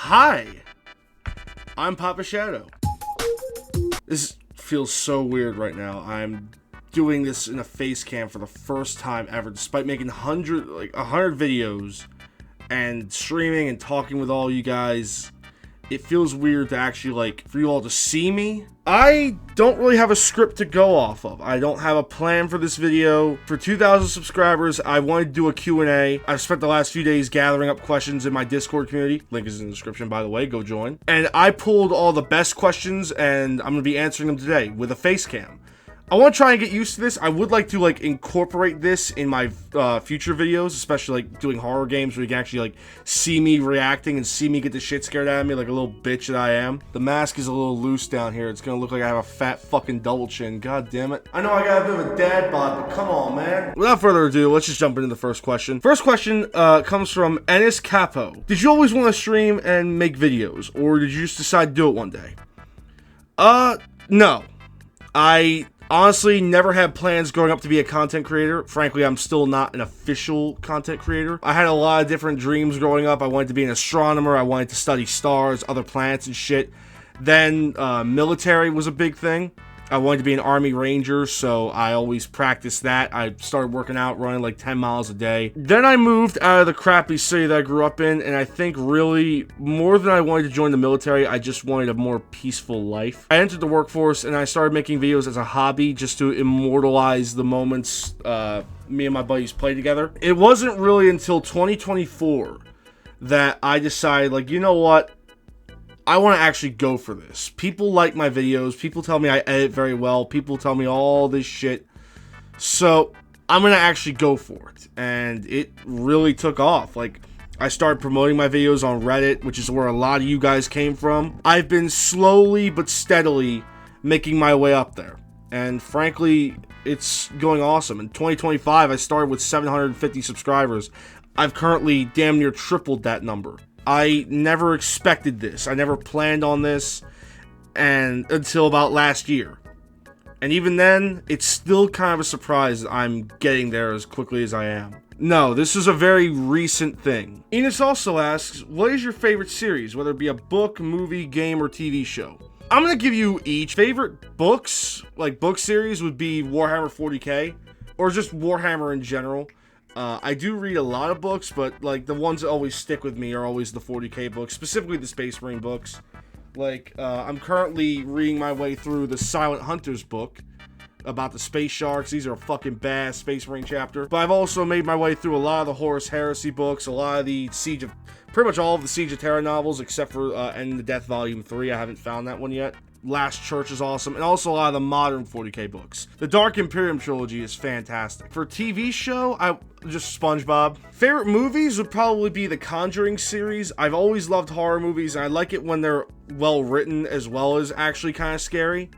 Hi, I'm Papa Shadow. This feels so weird right now. I'm doing this in a face cam for the first time ever, despite making 100 videos and streaming and talking with all you guys. It feels weird to actually, for you all to see me. I don't really have a script to go off of. I don't have a plan for this video. For 2,000 subscribers, I wanted to do a Q&A. I've spent the last few days gathering up questions in my Discord community. Link is in the description, by the way. Go join. And I pulled all the best questions, and I'm going to be answering them today with a face cam. I want to try and get used to this. I would like to incorporate this in my future videos, especially doing horror games where you can actually see me reacting and see me get the shit scared out of me like a little bitch that I am. The mask is a little loose down here. It's gonna look like I have a fat fucking double chin. God damn it. I know I got a bit of a dad bod, but come on, man. Without further ado, let's just jump into the first question. First question comes from Ennis Capo. Did you always want to stream and make videos, or did you just decide to do it one day? No. I honestly never had plans growing up to be a content creator. Frankly, I'm still not an official content creator. I had a lot of different dreams growing up. I wanted to be an astronomer. I wanted to study stars, other planets and shit. Then military was a big thing. I wanted to be an Army Ranger, so I always practiced that. I started working out, running 10 miles a day. Then I moved out of the crappy city that I grew up in, and I think really, more than I wanted to join the military, I just wanted a more peaceful life. I entered the workforce, and I started making videos as a hobby just to immortalize the moments me and my buddies played together. It wasn't really until 2024 that I decided, you know what? I want to actually go for this. People like my videos. People tell me I edit very well. People tell me all this shit. So I'm going to actually go for it. And it really took off. I started promoting my videos on Reddit, which is where a lot of you guys came from. I've been slowly but steadily making my way up there. And frankly, it's going awesome. In 2025, I started with 750 subscribers. I've currently damn near tripled that number. I never expected this. I never planned on this until about last year. And even then, it's still kind of a surprise that I'm getting there as quickly as I am. No, this is a very recent thing. Enos also asks, what is your favorite series, whether it be a book, movie, game, or TV show? I'm going to give you each. Favorite books, book series, would be Warhammer 40k, or just Warhammer in general. I do read a lot of books, but the ones that always stick with me are always the 40k books, specifically the Space Marine books. I'm currently reading my way through the Silent Hunters book about the space sharks. These are a fucking badass Space Marine chapter. But I've also made my way through a lot of the Horus Heresy books, a lot of the pretty much all of the Siege of Terra novels, except for End of the Death Volume 3. I haven't found that one yet. Last Church is awesome, and also a lot of the modern 40k books. The Dark Imperium trilogy is fantastic. For TV show, just SpongeBob. Favorite movies would probably be the Conjuring series. I've always loved horror movies, and I like it when they're well written as well as actually kind of scary.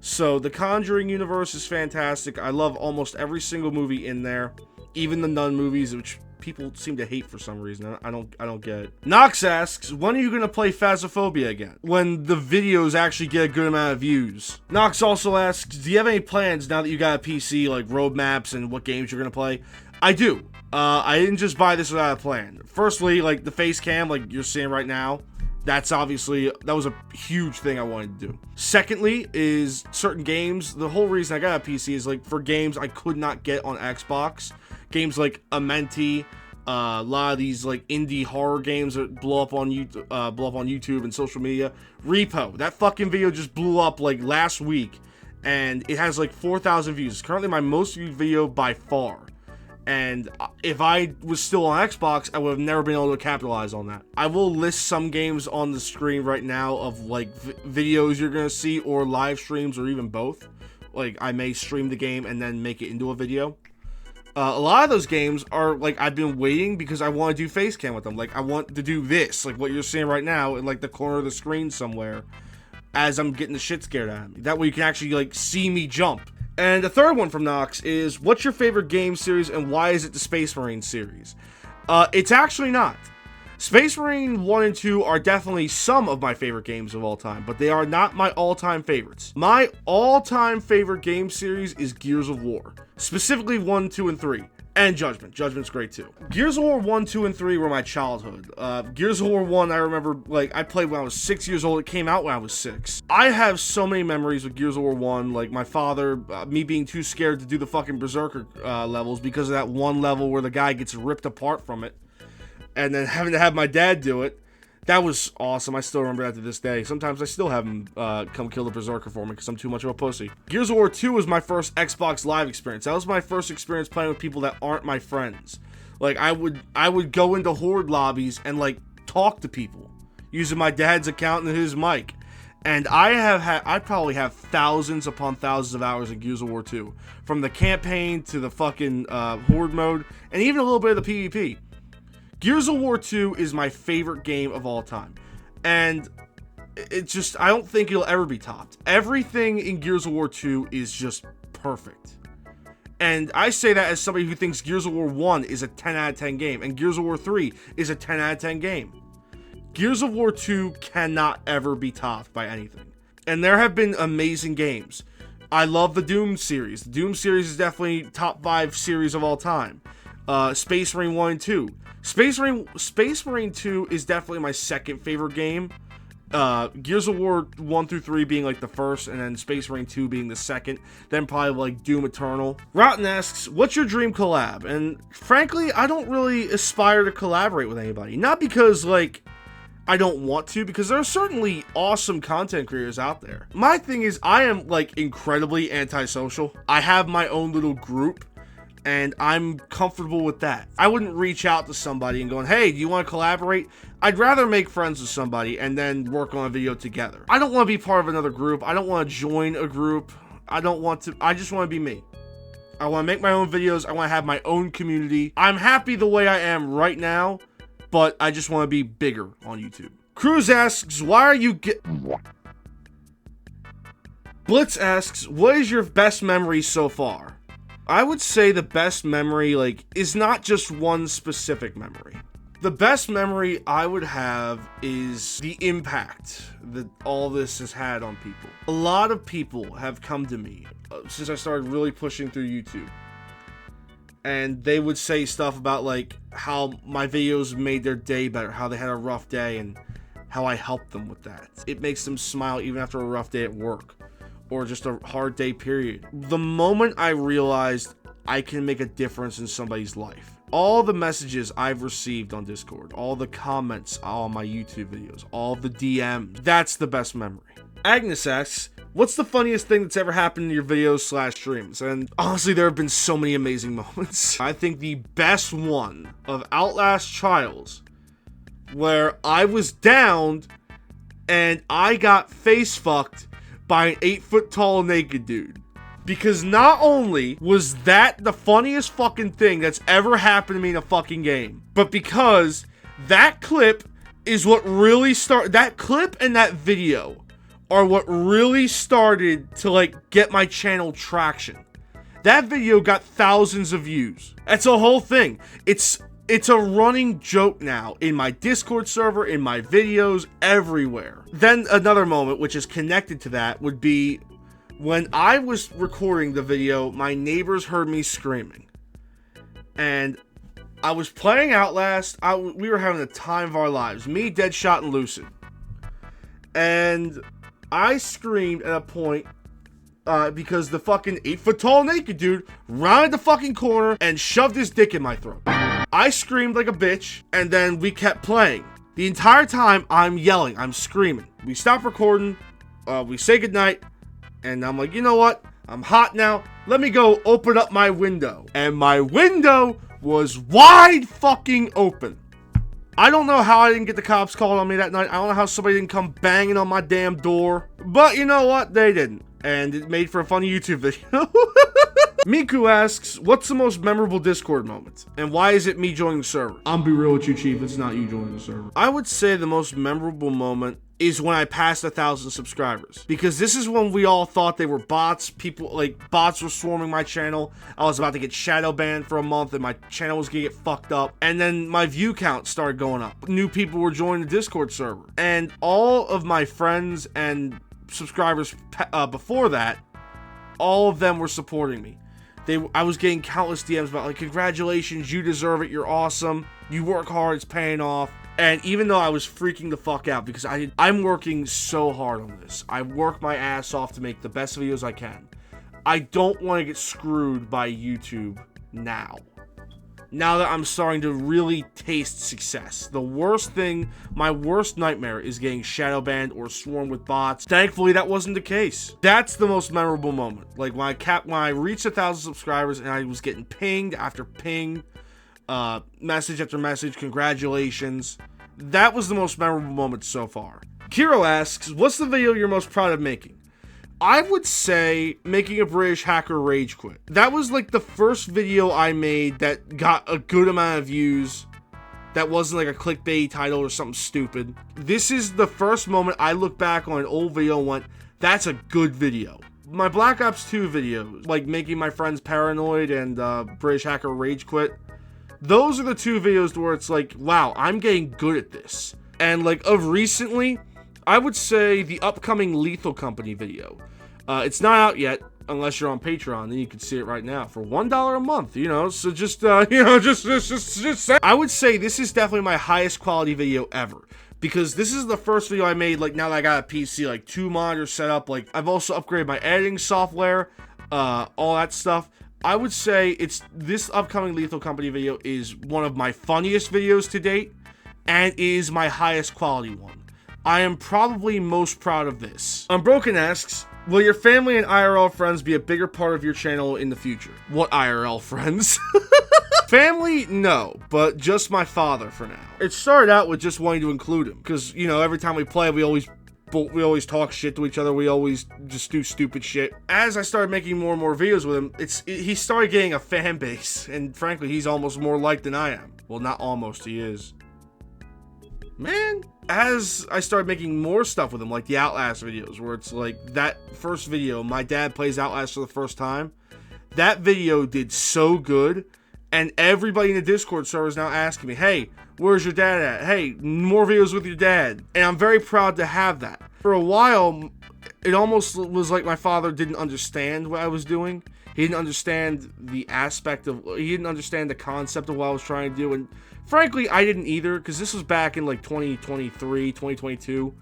So the Conjuring universe is fantastic. I love almost every single movie in there, even the Nun movies, which people seem to hate for some reason. I don't get it. Nox asks, when are you gonna play Phasmophobia again? When the videos actually get a good amount of views. Nox also asks, do you have any plans now that you got a PC, roadmaps and what games you're gonna play? I do. I didn't just buy this without a plan. Firstly, the face cam, you're seeing right now. That was a huge thing I wanted to do. Secondly is certain games. The whole reason I got a PC is for games I could not get on Xbox. Games like Amenti, a lot of these indie horror games that blow up on YouTube and social media. Repo, that fucking video just blew up last week, and it has 4,000 views. It's currently my most viewed video by far. And if I was still on Xbox, I would have never been able to capitalize on that. I will list some games on the screen right now of videos you're gonna see, or live streams, or even both. I may stream the game and then make it into a video. A lot of those games are I've been waiting because I want to do face cam with them. I want to do this, what you're seeing right now in the corner of the screen somewhere, as I'm getting the shit scared out of me. That way you can actually see me jump. And the third one from Nox is, what's your favorite game series and why is it the Space Marine series? It's actually not. Space Marine 1 and 2 are definitely some of my favorite games of all time, but they are not my all-time favorites. My all-time favorite game series is Gears of War, specifically 1, 2, and 3. And Judgment. Judgment's great too. Gears of War 1, 2, and 3 were my childhood. Gears of War 1, I remember, like, I played when I was 6 years old. It came out when I was 6. I have so many memories with Gears of War 1. Like, my father, me being too scared to do the fucking Berserker levels because of that one level where the guy gets ripped apart from it. And then having to have my dad do it. That was awesome. I still remember that to this day. Sometimes I still have him come kill the Berserker for me because I'm too much of a pussy. Gears of War 2 was my first Xbox Live experience. That was my first experience playing with people that aren't my friends. Like, I would go into Horde lobbies and, like, talk to people using my dad's account and his mic. And I probably have thousands upon thousands of hours in Gears of War 2. From the campaign to the fucking Horde mode, and even a little bit of the PvP. Gears of War 2 is my favorite game of all time. And it's just, I don't think it'll ever be topped. Everything in Gears of War 2 is just perfect. And I say that as somebody who thinks Gears of War 1 is a 10 out of 10 game, and Gears of War 3 is a 10 out of 10 game. Gears of War 2 cannot ever be topped by anything. And there have been amazing games. I love the Doom series. The Doom series is definitely top 5 series of all time. Space Marine 1 and 2. Space Marine 2 is definitely my second favorite game. Gears of War 1 through 3 being like the first, and then Space Marine 2 being the second. Then probably like Doom Eternal. Rotten asks, what's your dream collab? And frankly, I don't really aspire to collaborate with anybody. Not because like I don't want to, because there are certainly awesome content creators out there. My thing is, I am like incredibly antisocial. I have my own little group. And I'm comfortable with that. I wouldn't reach out to somebody and going, hey, do you want to collaborate? I'd rather make friends with somebody and then work on a video together. I don't want to be part of another group. I don't want to join a group. I just want to be me. I want to make my own videos. I want to have my own community. I'm happy the way I am right now, but I just want to be bigger on YouTube. Cruz asks, why are you Blitz asks, what is your best memory so far? I would say the best memory, like, is not just one specific memory. The best memory I would have is the impact that all this has had on people. A lot of people have come to me since I started really pushing through YouTube. And they would say stuff about, like, how my videos made their day better, how they had a rough day, and how I helped them with that. It makes them smile even after a rough day at work. Or just a hard day period. The moment I realized I can make a difference in somebody's life, all the messages I've received on Discord, all the comments on my YouTube videos, all the DMs, that's the best memory. Agnes asks, what's the funniest thing that's ever happened in your videos / streams? And honestly, there have been so many amazing moments. I think the best one of Outlast Trials, where I was downed and I got face fucked by an 8-foot tall naked dude. Because not only was that the funniest fucking thing that's ever happened to me in a fucking game, but because that clip is what really that clip and that video are what really started to like get my channel traction. That video got thousands of views. That's a whole thing. It's a running joke now in my Discord server, in my videos, everywhere. Then another moment, which is connected to that, would be when I was recording the video, my neighbors heard me screaming. And I was playing Outlast. We were having the time of our lives. Me, Deadshot, and Lucid. And I screamed at a point because the fucking 8-foot tall naked dude rounded the fucking corner and shoved his dick in my throat. I screamed like a bitch, and then we kept playing. The entire time, I'm yelling, I'm screaming. We stop recording, we say goodnight, and I'm like, you know what? I'm hot now. Let me go open up my window. And my window was wide fucking open. I don't know how I didn't get the cops called on me that night. I don't know how somebody didn't come banging on my damn door. But you know what? They didn't. And it made for a funny YouTube video. Miku asks, what's the most memorable Discord moment? And why is it me joining the server? I'm be real with you, Chief. It's not you joining the server. I would say the most memorable moment is when I passed 1,000 subscribers. Because this is when we all thought they were bots. Bots were swarming my channel. I was about to get shadow banned for a month and my channel was gonna get fucked up. And then my view count started going up. New people were joining the Discord server. And all of my friends and subscribers before that, all of them were supporting me. I was getting countless DMs about like, congratulations, you deserve it, you're awesome, you work hard, it's paying off. And even though I was freaking the fuck out because I'm working so hard on this. I work my ass off to make the best videos I can. I don't want to get screwed by YouTube now. Now that I'm starting to really taste success. The worst thing, my worst nightmare is getting shadow banned or swarmed with bots. Thankfully, that wasn't the case. That's the most memorable moment. Like when I reached 1,000 subscribers and I was getting pinged after ping, message after message, congratulations. That was the most memorable moment so far. Kiro asks, what's the video you're most proud of making? I would say making a British hacker rage quit. That was like the first video I made that got a good amount of views. That wasn't like a clickbait title or something stupid. This is the first moment I look back on an old video and went, that's a good video. My Black Ops 2 videos, like making my friends paranoid and British hacker rage quit, those are the two videos where it's like, wow, I'm getting good at this. And like of recently, I would say the upcoming Lethal Company video. It's not out yet, unless you're on Patreon, then you can see it right now for $1 a month, you know, so just, just say. I would say this is definitely my highest quality video ever, because this is the first video I made, like, now that I got a PC, like, 2 monitors set up, like, I've also upgraded my editing software, all that stuff. I would say this upcoming Lethal Company video is one of my funniest videos to date, and is my highest quality one. I am probably most proud of this. Unbroken asks, will your family and IRL friends be a bigger part of your channel in the future? What IRL friends? Family, no, but just my father for now. It started out with just wanting to include him, because, you know, every time we play, we always talk shit to each other, we always just do stupid shit. As I started making more and more videos with him, he started getting a fan base, and frankly, he's almost more liked than I am. Well, not almost, he is. Man, as I started making more stuff with him, like the Outlast videos, where it's like that first video, my dad plays Outlast for the first time, that video did so good, and everybody in the Discord server is now asking me, hey, where's your dad at? Hey, more videos with your dad. And I'm very proud to have that. For a while, it almost was like my father didn't understand what I was doing. He didn't understand the he didn't understand the concept of what I was trying to do, and frankly, I didn't either, because this was back in like 2023, 2022,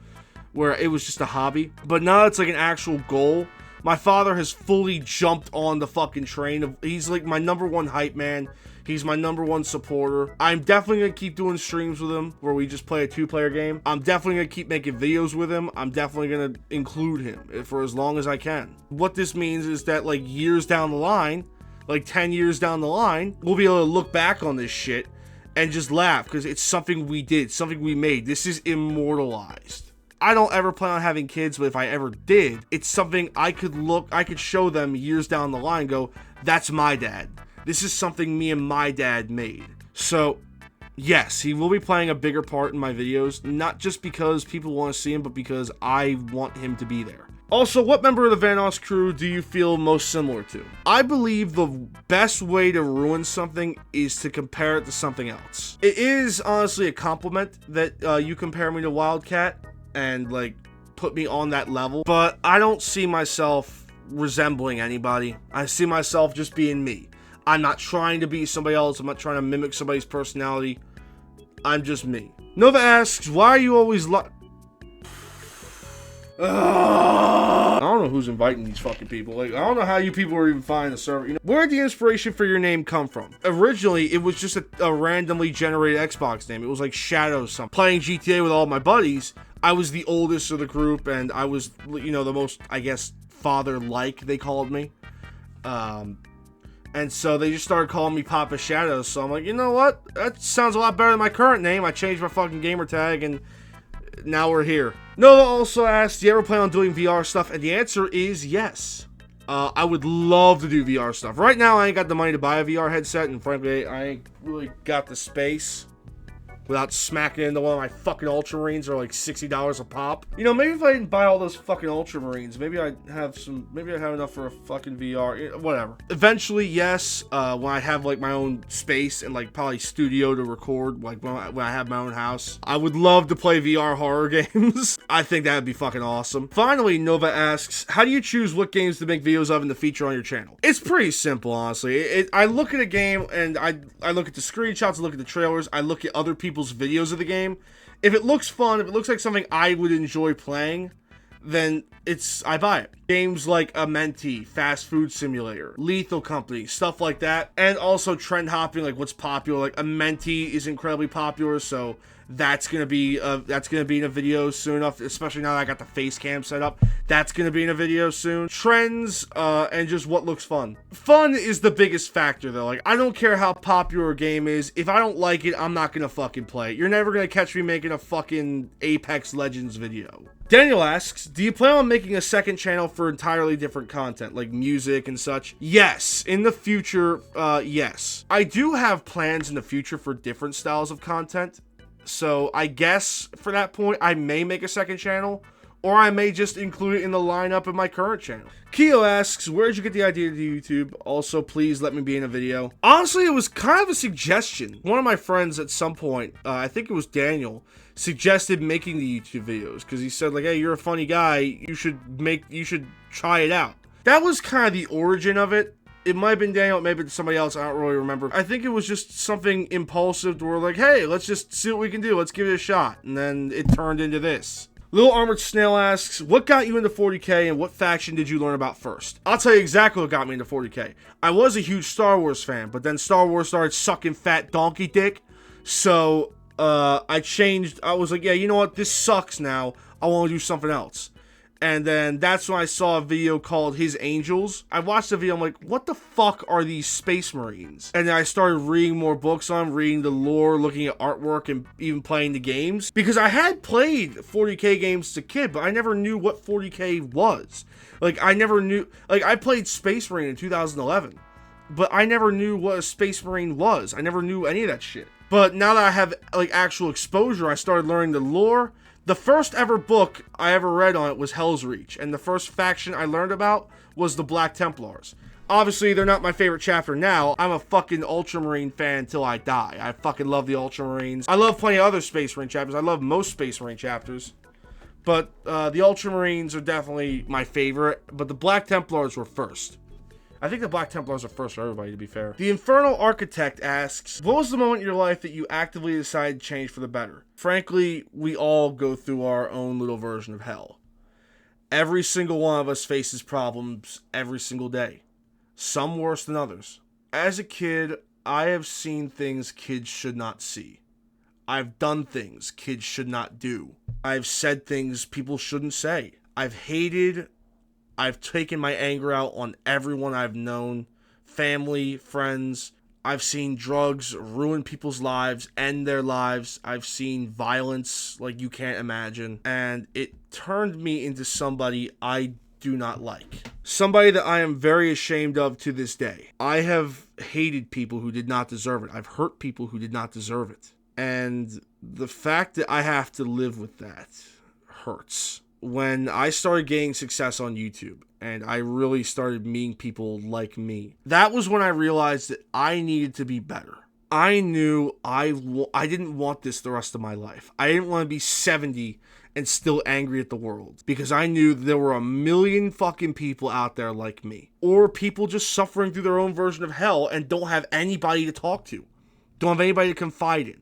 where it was just a hobby. But now it's like an actual goal. My father has fully jumped on the fucking train. He's like my #1 hype man. He's my #1 supporter. I'm definitely going to keep doing streams with him where we just play a 2-player game. I'm definitely going to keep making videos with him. I'm definitely going to include him for as long as I can. What this means is that like years down the line, like 10 years down the line, we'll be able to look back on this shit and just laugh, because it's something we did, something we made. This is immortalized. I don't ever plan on having kids, but if I ever did, it's something I could show them years down the line and go, that's my dad. This is something me and my dad made. So, yes, he will be playing a bigger part in my videos, not just because people want to see him, but because I want him to be there. Also, what member of the Vanoss crew do you feel most similar to? I believe the best way to ruin something is to compare it to something else. It is honestly a compliment that you compare me to Wildcat and like put me on that level, but I don't see myself resembling anybody. I see myself just being me. I'm not trying to be somebody else. I'm not trying to mimic somebody's personality. I'm just me. Nova asks, why are you always I don't know who's inviting these fucking people. Like, I don't know how you people are even finding the server. You know, where did the inspiration for your name come from? Originally, it was just a randomly generated Xbox name. It was like Shadow something. Playing GTA with all my buddies, I was the oldest of the group, and I was, you know, the most, I guess, father-like, they called me. And so they just started calling me Papa Shadow. So I'm like, you know what? That sounds a lot better than my current name. I changed my fucking gamer tag, and now we're here. Noah also asked, do you ever plan on doing VR stuff? And the answer is yes. I would love to do VR stuff. Right now, I ain't got the money to buy a VR headset, and frankly, I ain't really got the space. without smacking into one of my fucking Ultramarines are like $60 a pop. You know, maybe if I didn't buy all those fucking Ultramarines, maybe I'd have enough for a fucking VR, whatever. Eventually, yes, when I have like my own space and like probably studio to record, like when I have my own house, I would love to play VR horror games. I think that'd be fucking awesome. Finally, Nova asks, how do you choose what games to make videos of and to feature on your channel? It's pretty simple, honestly. I look at a game and I look at the screenshots, I look at the trailers, I look at other people's videos of the game. If it looks fun, if it looks like something I would enjoy playing, then I buy it. Games like Amenti, Fast Food Simulator, Lethal Company, stuff like that, and also trend hopping, like what's popular. Like Amenti is incredibly popular, so that's gonna be in a video soon enough. Especially now that I got the face cam set up, that's gonna be in a video soon. Trends and just what looks fun. Fun is the biggest factor though. Like I don't care how popular a game is. If I don't like it, I'm not gonna fucking play it. You're never gonna catch me making a fucking Apex Legends video. Daniel asks, do you plan on making a second channel for entirely different content, like music and such? Yes. In the future, yes. I do have plans in the future for different styles of content. So I guess for that point, I may make a second channel, or I may just include it in the lineup of my current channel. Keo asks, where'd you get the idea to do YouTube? Also, please let me be in a video. Honestly, it was kind of a suggestion. One of my friends at some point, I think it was Daniel, suggested making the YouTube videos because he said like, hey, you're a funny guy. You should try it out. That was kind of the origin of it. It might have been Daniel, it may have been somebody else, I don't really remember. I think it was just something impulsive to where like, hey, let's just see what we can do. Let's give it a shot. And then it turned into this. Little Armored Snail asks, what got you into 40k and what faction did you learn about first? I'll tell you exactly what got me into 40k. I was a huge Star Wars fan, but then Star Wars started sucking fat donkey dick. So I changed. I was like, yeah, you know what? This sucks now. I want to do something else. And then that's when I saw a video called His Angels. I watched the video, I'm like, what the fuck are these Space Marines? And then I started reading more books on them, reading the lore, looking at artwork, and even playing the games. Because I had played 40k games as a kid, but I never knew what 40k was. Like, I never knew, like, I played Space Marine in 2011, but I never knew what a Space Marine was. I never knew any of that shit. But now that I have, like, actual exposure, I started learning the lore. The first ever book I ever read on it was Hell's Reach, and the first faction I learned about was the Black Templars. Obviously, they're not my favorite chapter now. I'm a fucking Ultramarine fan till I die. I fucking love the Ultramarines. I love plenty of other Space Marine chapters. I love most Space Marine chapters. But the Ultramarines are definitely my favorite, but the Black Templars were first. I think the Black Templars are first for everybody, to be fair. The Infernal Architect asks, what was the moment in your life that you actively decided to change for the better? Frankly, we all go through our own little version of hell. Every single one of us faces problems every single day. Some worse than others. As a kid, I have seen things kids should not see. I've done things kids should not do. I've said things people shouldn't say. I've taken my anger out on everyone I've known, family, friends. I've seen drugs ruin people's lives, end their lives. I've seen violence like you can't imagine. And it turned me into somebody I do not like. Somebody that I am very ashamed of to this day. I have hated people who did not deserve it. I've hurt people who did not deserve it. And the fact that I have to live with that hurts. When I started gaining success on YouTube and I really started meeting people like me, that was when I realized that I needed to be better. I knew I didn't want this the rest of my life. I didn't want to be 70 and still angry at the world, because I knew there were a million fucking people out there like me, or people just suffering through their own version of hell and don't have anybody to talk to, don't have anybody to confide in.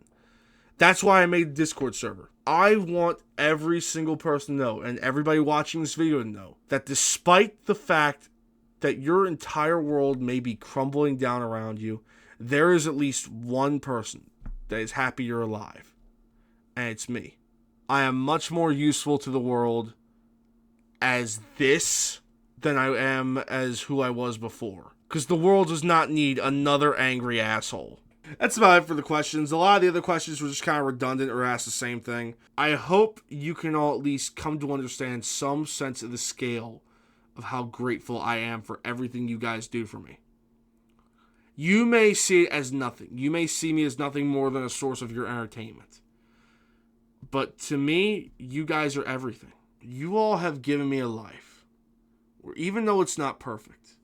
That's why I made the Discord server. I want every single person to know, and everybody watching this video to know, that despite the fact that your entire world may be crumbling down around you, there is at least one person that is happy you're alive. And it's me. I am much more useful to the world as this than I am as who I was before. Because the world does not need another angry asshole. That's about it for the questions. A lot of the other questions were just kind of redundant or asked the same thing. I hope you can all at least come to understand some sense of the scale of how grateful I am for everything you guys do for me. You may see it as nothing. You may see me as nothing more than a source of your entertainment. But to me, you guys are everything. You all have given me a life where even though it's not perfect,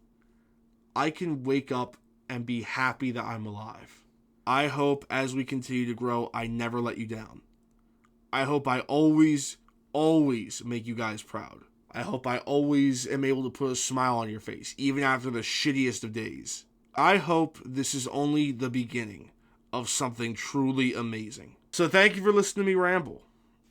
I can wake up and be happy that I'm alive. I hope as we continue to grow, I never let you down. I hope I always make you guys proud. I hope I always am able to put a smile on your face, even after the shittiest of days. I hope this is only the beginning of something truly amazing. So thank you for listening to me ramble.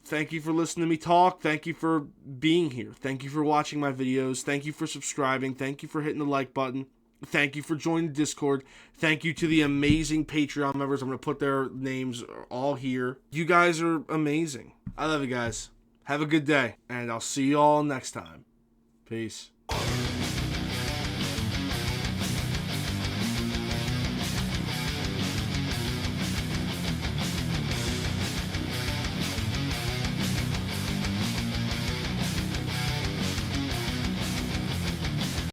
Thank you for listening to me talk. Thank you for being here. Thank you for watching my videos. Thank you for subscribing. Thank you for hitting the like button. Thank you for joining the Discord. Thank you to the amazing Patreon members. I'm going to put their names all here. You guys are amazing. I love you guys. Have a good day, and I'll see you all next time. Peace.